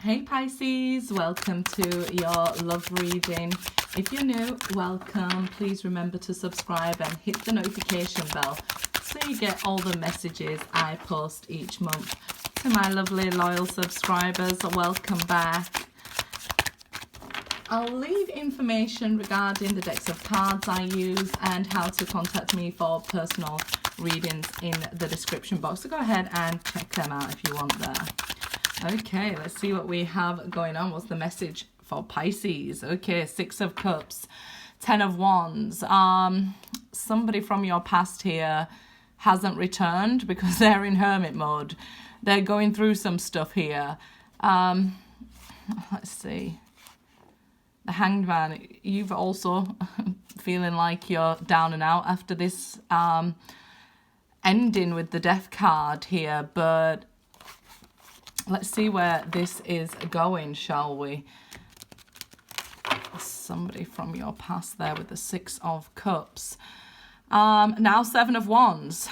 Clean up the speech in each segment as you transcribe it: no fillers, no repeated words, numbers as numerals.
Hey Pisces, welcome to your love reading. If you're new, welcome. Please remember to subscribe and hit the notification bell so you get all the messages I post each month. To my lovely loyal subscribers, welcome back. I'll leave information regarding the decks of cards I use and how to contact me for personal readings in the description box. So go ahead and check them out if you want there. Okay, let's see what we have going on. What's the message for Pisces? Okay, Six of Cups, Ten of Wands. Somebody from your past here hasn't returned because they're in hermit mode. They're going through some stuff here. Let's see. The Hanged Man, you've also feeling like you're down and out after this ending with the Death card here, but let's see where this is going, shall we? Somebody from your past there with the Six of Cups. Now Seven of Wands.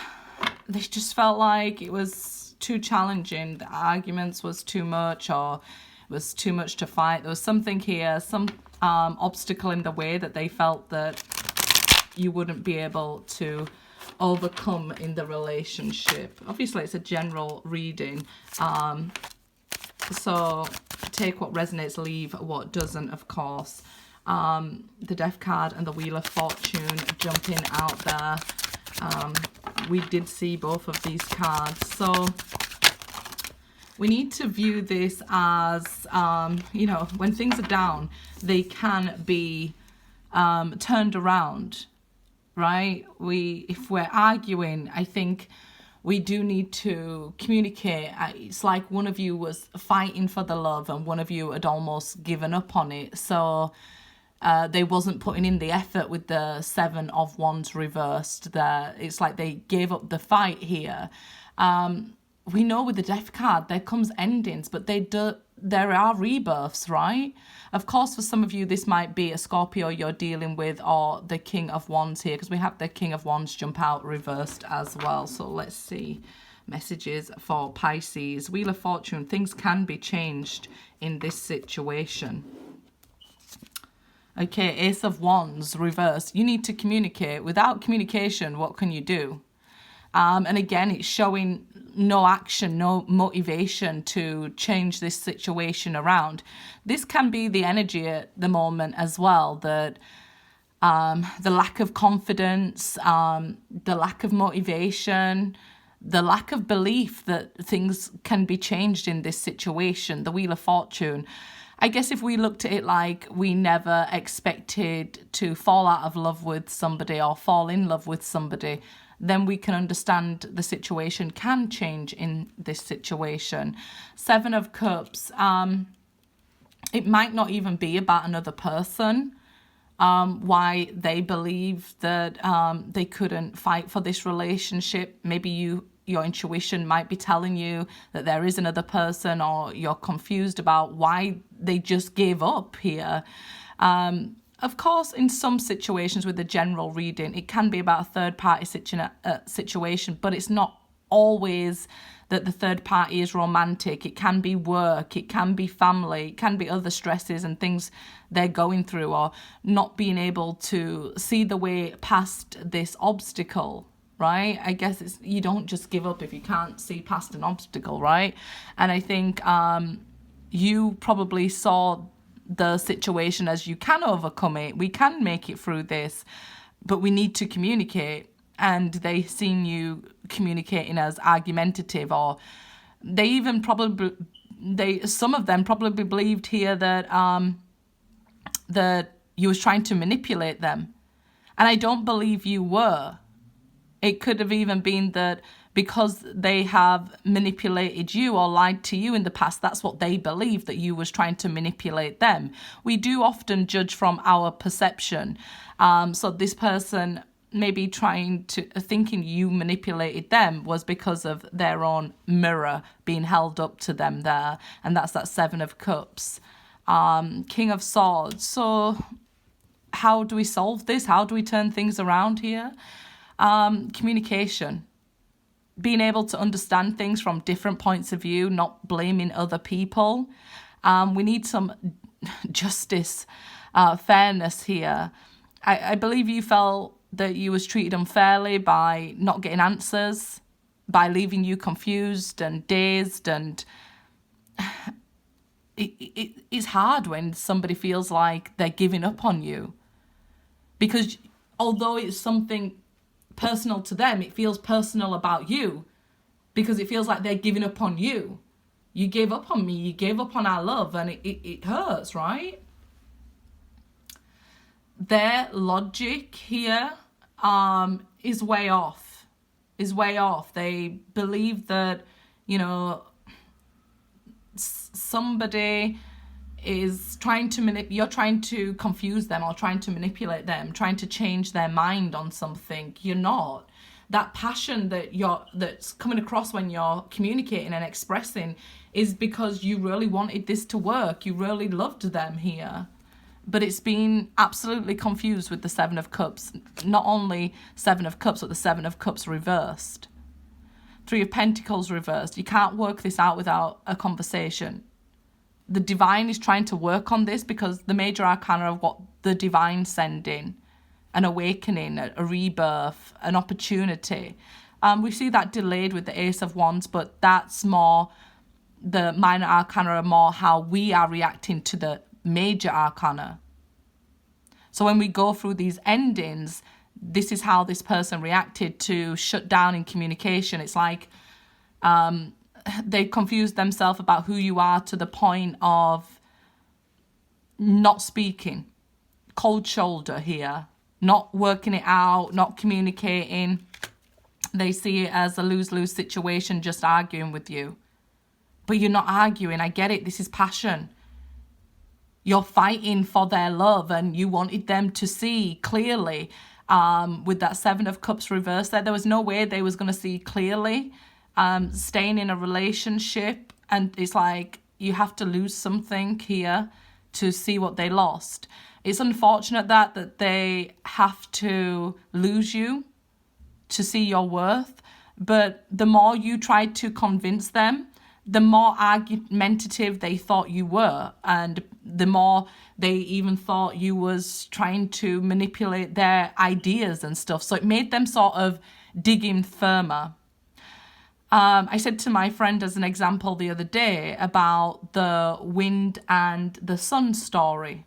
They just felt like it was too challenging. The arguments was too much, or it was too much to fight. There was something here, some obstacle in the way that they felt that you wouldn't be able to overcome in the relationship. Obviously it's a general reading, so take what resonates, leave what doesn't, of course. The Death card and the Wheel of Fortune jumping out there. We did see both of these cards, so we need to view this as you know, when things are down, they can be turned around, right? If we're arguing, I think we do need to communicate. It's like one of you was fighting for the love and one of you had almost given up on it. So they wasn't putting in the effort with the Seven of Wands reversed there. It's like they gave up the fight here. We know with the Death card, there comes endings, but there are rebirths, right? Of course, for some of you, this might be a Scorpio you're dealing with, or the King of Wands here, because we have the King of Wands jump out reversed as well. So let's see. Messages for Pisces. Wheel of Fortune. Things can be changed in this situation. Okay, Ace of Wands reversed. You need to communicate. Without communication, what can you do? And again, it's showing no action, no motivation to change this situation around. This can be the energy at the moment as well, that the lack of confidence, the lack of motivation, the lack of belief that things can be changed in this situation. The Wheel of Fortune. I guess if we looked at it like we never expected to fall out of love with somebody or fall in love with somebody, then we can understand the situation can change in this situation. Seven of Cups. It might not even be about another person. Why they believe that they couldn't fight for this relationship. Maybe your intuition might be telling you that there is another person, or you're confused about why they just gave up here. Of course, in some situations with the general reading, it can be about a third-party situation, but it's not always that the third party is romantic. It can be work, it can be family, it can be other stresses and things they're going through, or not being able to see the way past this obstacle, right? I guess you don't just give up if you can't see past an obstacle, right? And I think you probably saw the situation as you can overcome it. We can make it through this, but we need to communicate. And they seen you communicating as argumentative, or they even some of them probably believed here that that you was trying to manipulate them, and I don't believe you were. It could have even been that because they have manipulated you or lied to you in the past, that's what they believe, that you was trying to manipulate them. We do often judge from our perception. So this person maybe thinking you manipulated them was because of their own mirror being held up to them there. And that's that Seven of Cups. King of Swords. So how do we solve this? How do we turn things around here? Communication. Being able to understand things from different points of view, not blaming other people. We need some justice, fairness here. I believe you felt that you was treated unfairly by not getting answers, by leaving you confused and dazed, and it's hard when somebody feels like they're giving up on you, because although it's something personal to them, it feels personal about you, because it feels like they're giving up on you. You gave up on me, you gave up on our love, and it hurts, right? Their logic here is way off. They believe that, somebody is trying to you're trying to confuse them or trying to manipulate them, trying to change their mind on something. You're not. That passion that's coming across when you're communicating and expressing is because you really wanted this to work. You really loved them here. But it's been absolutely confused with the Seven of Cups. Not only Seven of Cups, but the Seven of Cups reversed. Three of Pentacles reversed. You can't work this out without a conversation. The divine is trying to work on this because the major arcana of what the divine's sending, an awakening, a rebirth, an opportunity. We see that delayed with the Ace of Wands, but that's more, the minor arcana are more how we are reacting to the major arcana. So when we go through these endings, this is how this person reacted to shut down in communication. It's like they confused themselves about who you are to the point of not speaking. Cold shoulder here. Not working it out, not communicating. They see it as a lose-lose situation, just arguing with you. But you're not arguing. I get it. This is passion. You're fighting for their love, and you wanted them to see clearly. With that Seven of Cups reversed there was no way they was going to see clearly. Staying in a relationship, and it's like you have to lose something here to see what they lost. It's unfortunate that they have to lose you to see your worth, but the more you tried to convince them, the more argumentative they thought you were, and the more they even thought you was trying to manipulate their ideas and stuff. So it made them sort of dig in firmer. I said to my friend as an example the other day about the wind and the sun story.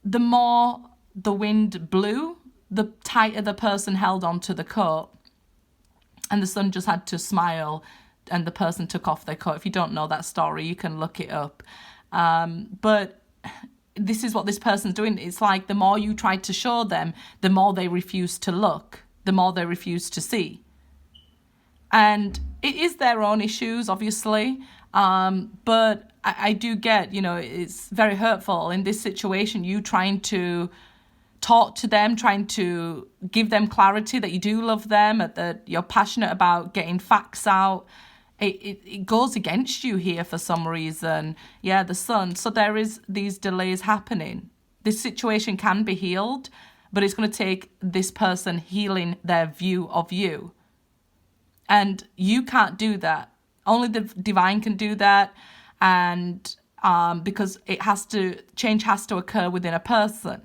The more the wind blew, the tighter the person held onto the coat. And the sun just had to smile and the person took off their coat. If you don't know that story, you can look it up. But this is what this person's doing. It's like the more you try to show them, the more they refuse to look, the more they refuse to see. And it is their own issues, obviously. But I do get, it's very hurtful in this situation, you trying to talk to them, trying to give them clarity that you do love them, that you're passionate about getting facts out. It goes against you here for some reason. Yeah, the sun. So there is these delays happening. This situation can be healed, but it's going to take this person healing their view of you. And you can't do that. Only the divine can do that. And because change has to occur within a person.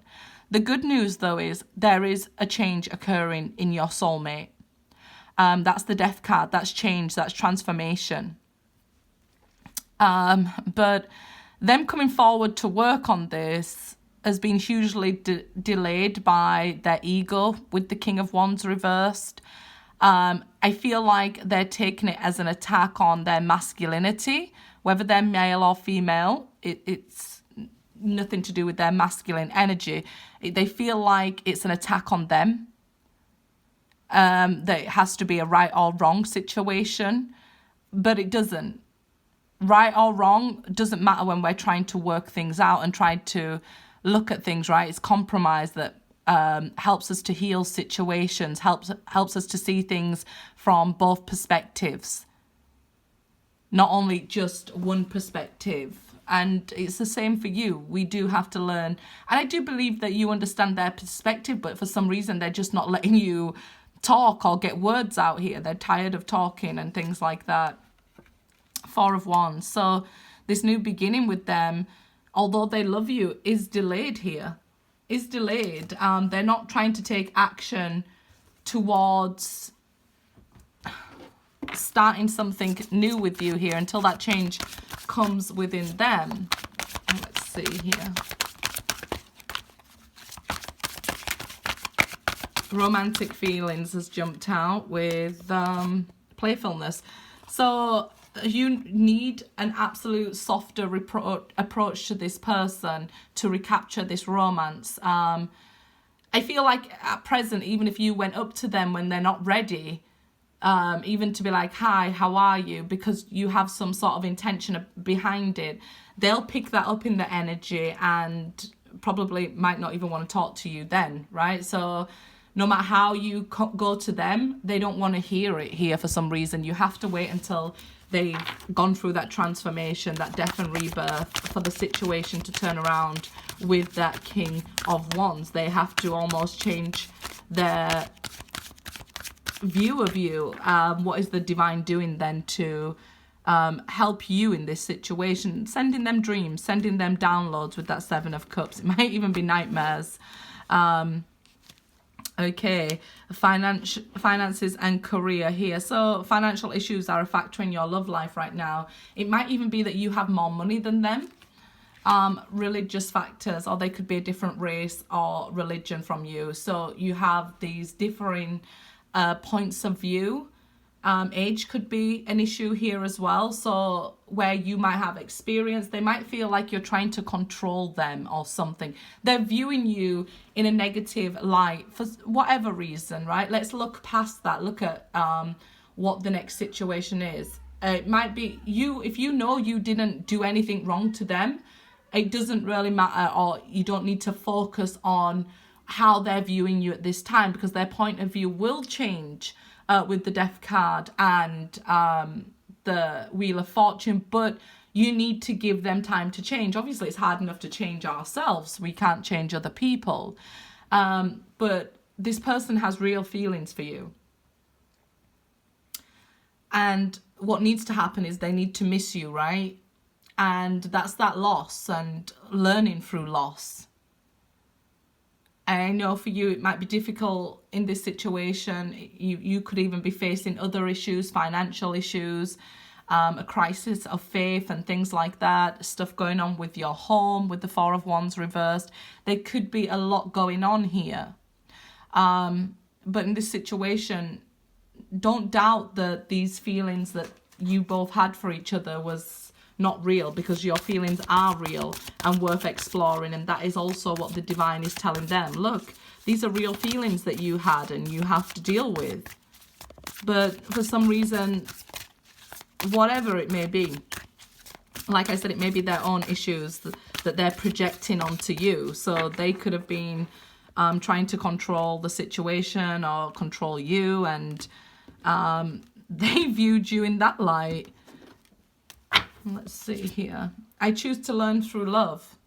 The good news, though, is there is a change occurring in your soulmate. That's the death card. That's change. That's transformation. But them coming forward to work on this has been hugely delayed by their ego with the King of Wands reversed. I feel like they're taking it as an attack on their masculinity, whether they're male or female. It's nothing to do with their masculine energy. They feel like it's an attack on them. That it has to be a right or wrong situation, but it doesn't. Right or wrong doesn't matter when we're trying to work things out and try to look at things, right? It's compromise that helps us to heal situations, helps us to see things from both perspectives, not only just one perspective. And it's the same for you. We do have to learn. And I do believe that you understand their perspective, but for some reason, they're just not letting you talk or get words out here. They're tired of talking and things like that. Four of Wands. So This new beginning with them, although they love you, is delayed here. Is delayed. They're not trying to take action towards starting something new with you here until that change comes within them. Let's see here. Romantic feelings has jumped out with playfulness. So you need an absolute softer approach to this person to recapture this romance. I feel like at present, even if you went up to them when they're not ready, even to be like, hi, how are you? Because you have some sort of intention behind it, they'll pick that up in the energy and probably might not even want to talk to you then, right? So no matter how you go to them, they don't want to hear it here for some reason. You have to wait until they've gone through that transformation, that death and rebirth, for the situation to turn around with that King of Wands. They have to almost change their view of you. What is the divine doing then to help you in this situation? Sending them dreams, sending them downloads with that Seven of Cups. It might even be nightmares. Okay, finances and career here. So financial issues are a factor in your love life right now. It might even be that you have more money than them. Religious factors, or they could be a different race or religion from you. So you have these differing points of view. Age could be an issue here as well. So where you might have experience, they might feel like you're trying to control them or something. They're viewing you in a negative light for whatever reason, right? Let's look past that. Look at what the next situation is. It might be you, if you know you didn't do anything wrong to them, it doesn't really matter, or you don't need to focus on how they're viewing you at this time, because their point of view will change with the Death card and the Wheel of Fortune, but you need to give them time to change. Obviously, it's hard enough to change ourselves. We can't change other people. But this person has real feelings for you. And what needs to happen is they need to miss you, right? And that's that loss and learning through loss. I know for you it might be difficult in this situation. You could even be facing other issues, financial issues, a crisis of faith and things like that, stuff going on with your home, with the Four of Wands reversed. There could be a lot going on here. But in this situation, don't doubt that these feelings that you both had for each other was not real, because your feelings are real and worth exploring. And that is also what the divine is telling them. Look, these are real feelings that you had and you have to deal with. But for some reason, whatever it may be, like I said, it may be their own issues that they're projecting onto you. So they could have been trying to control the situation or control you, and they viewed you in that light. Let's see here. I choose to learn through love.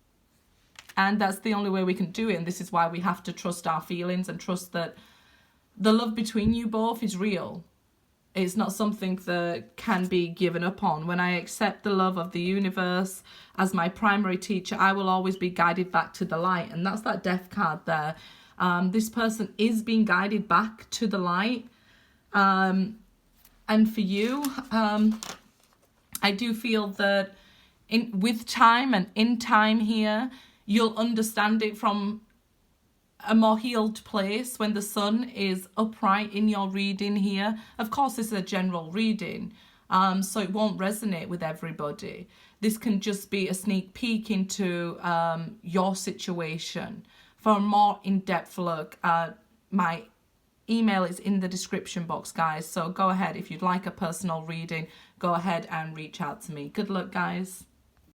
And that's the only way we can do it. And this is why we have to trust our feelings and trust that the love between you both is real. It's not something that can be given up on. When I accept the love of the universe as my primary teacher, I will always be guided back to the light. And that's that Death card there. This person is being guided back to the light. And for you, I do feel that with time and in time here, you'll understand it from a more healed place when the sun is upright in your reading here. Of course, this is a general reading, so it won't resonate with everybody. This can just be a sneak peek into your situation. For a more in-depth look, my email is in the description box, guys. So go ahead, if you'd like a personal reading, go ahead and reach out to me. Good luck, guys.